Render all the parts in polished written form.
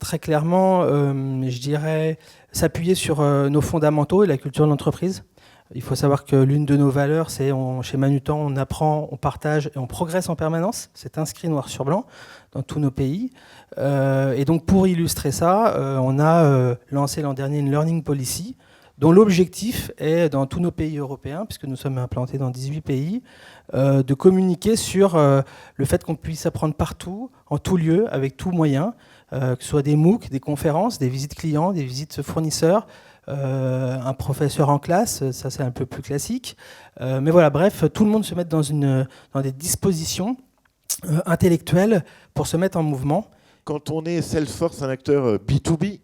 très clairement, je dirais, s'appuyer sur nos fondamentaux et la culture de l'entreprise. Il faut savoir que l'une de nos valeurs, c'est chez Manutan, on apprend, on partage et on progresse en permanence. C'est inscrit noir sur blanc dans tous nos pays. Et donc pour illustrer ça, on a lancé l'an dernier une Learning Policy dont l'objectif est, dans tous nos pays européens, puisque nous sommes implantés dans 18 pays, de communiquer sur le fait qu'on puisse apprendre partout, en tout lieu, avec tout moyen, que ce soit des MOOC, des conférences, des visites clients, des visites fournisseurs, un professeur en classe, ça c'est un peu plus classique. Mais voilà, bref, tout le monde se met dans des dispositions intellectuelles pour se mettre en mouvement. Quand on est Salesforce, un acteur B2B,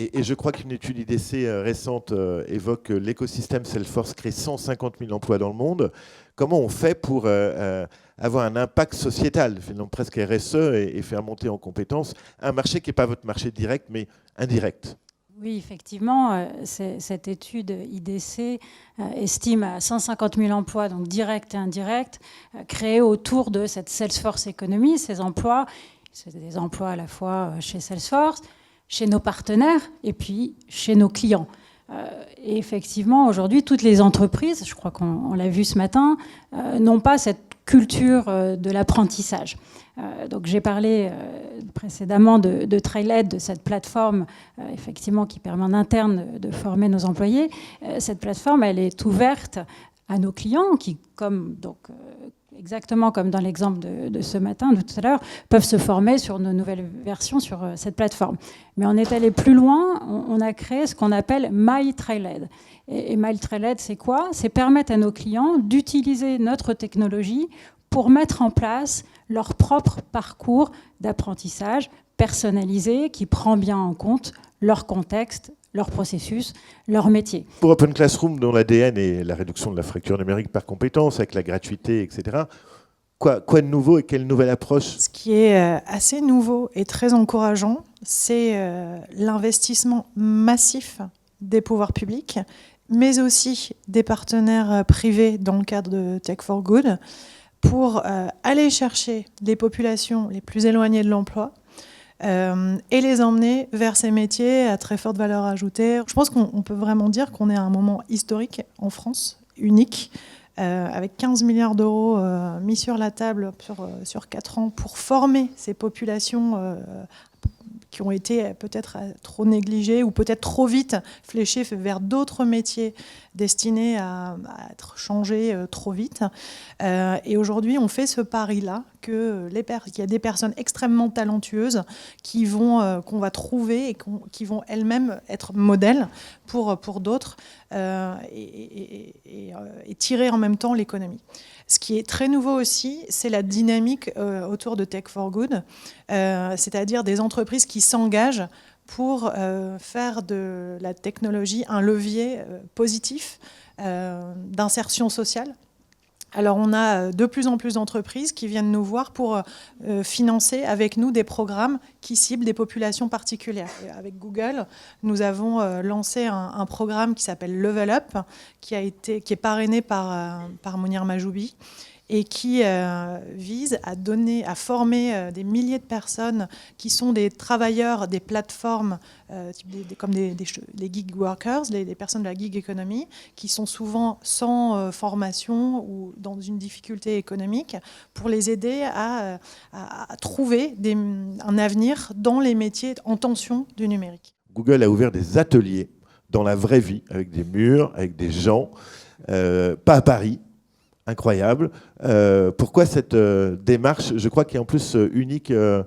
et je crois qu'une étude IDC récente évoque que l'écosystème Salesforce crée 150 000 emplois dans le monde, comment on fait pour avoir un impact sociétal, finalement presque RSE, et faire monter en compétences un marché qui n'est pas votre marché direct, mais indirect? Oui, effectivement, cette étude IDC estime à 150 000 emplois, donc directs et indirects, créés autour de cette Salesforce Economy. Ces emplois, c'est des emplois à la fois chez Salesforce, chez nos partenaires et puis chez nos clients. Et effectivement, aujourd'hui, toutes les entreprises, je crois qu'on l'a vu ce matin, n'ont pas cette culture de l'apprentissage. Donc j'ai parlé précédemment de Trailhead, de cette plateforme effectivement qui permet en interne de former nos employés. Cette plateforme, elle est ouverte à nos clients qui, exactement comme dans l'exemple de ce matin, de tout à l'heure, peuvent se former sur nos nouvelles versions sur cette plateforme. Mais on est allé plus loin, on a créé ce qu'on appelle My Trailhead. Et My Trailhead, c'est quoi? C'est permettre à nos clients d'utiliser notre technologie pour mettre en place leur propre parcours d'apprentissage personnalisé qui prend bien en compte leur contexte, leur processus, leur métier. Pour Open Classroom, dont l'ADN est la réduction de la fracture numérique par compétence, avec la gratuité, etc., quoi de nouveau et quelle nouvelle approche? Ce qui est assez nouveau et très encourageant, c'est l'investissement massif des pouvoirs publics, mais aussi des partenaires privés dans le cadre de Tech for Good, pour aller chercher les populations les plus éloignées de l'emploi et les emmener vers ces métiers à très forte valeur ajoutée. Je pense qu'on peut vraiment dire qu'on est à un moment historique en France, unique, avec 15 milliards d'euros mis sur la table sur 4 ans pour former ces populations qui ont été peut-être trop négligées ou peut-être trop vite fléchées vers d'autres métiers destinés à être changés trop vite. Et aujourd'hui, on fait ce pari-là qu'il y a des personnes extrêmement talentueuses qu'on va trouver et qui vont elles-mêmes être modèles pour d'autres et tirer en même temps l'économie. Ce qui est très nouveau aussi, c'est la dynamique autour de Tech for Good, c'est-à-dire des entreprises qui s'engagent pour faire de la technologie un levier positif d'insertion sociale. Alors on a de plus en plus d'entreprises qui viennent nous voir pour financer avec nous des programmes qui ciblent des populations particulières. Et avec Google, nous avons lancé un programme qui s'appelle Level Up, qui est parrainé par Mounir Majoubi, et qui vise à former des milliers de personnes qui sont des travailleurs des plateformes comme des gig workers, des personnes de la gig economy, qui sont souvent sans formation ou dans une difficulté économique, pour les aider à trouver un avenir dans les métiers en tension du numérique. Google a ouvert des ateliers dans la vraie vie, avec des murs, avec des gens, pas à Paris. Incroyable. Pourquoi cette démarche, je crois, qui est en plus unique dans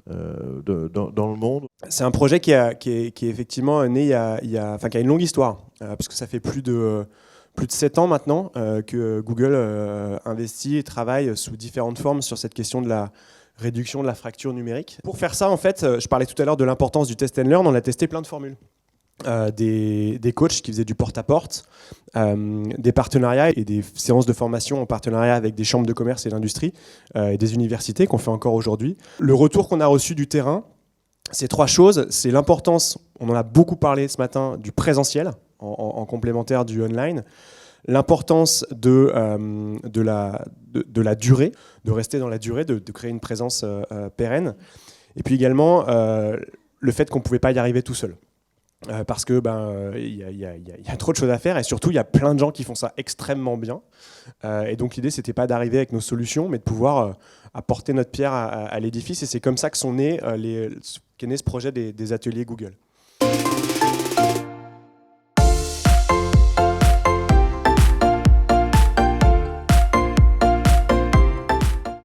le monde? C'est un projet qui est effectivement né qui a une longue histoire, puisque ça fait plus de 7 ans maintenant que Google investit et travaille sous différentes formes sur cette question de la réduction de la fracture numérique. Pour faire ça, en fait, je parlais tout à l'heure de l'importance du test and learn, on a testé plein de formules. Des coachs qui faisaient du porte-à-porte, des partenariats et des séances de formation en partenariat avec des chambres de commerce et d'industrie et des universités qu'on fait encore aujourd'hui. Le retour qu'on a reçu du terrain, c'est 3 choses. C'est l'importance, on en a beaucoup parlé ce matin, du présentiel en complémentaire du online. L'importance de la durée, de rester dans la durée, de créer une présence pérenne. Et puis également, le fait qu'on ne pouvait pas y arriver tout seul. Parce que y a trop de choses à faire et surtout il y a plein de gens qui font ça extrêmement bien. Et donc l'idée c'était pas d'arriver avec nos solutions, mais de pouvoir apporter notre pierre à l'édifice. Et c'est comme ça qu'est né ce projet des ateliers Google.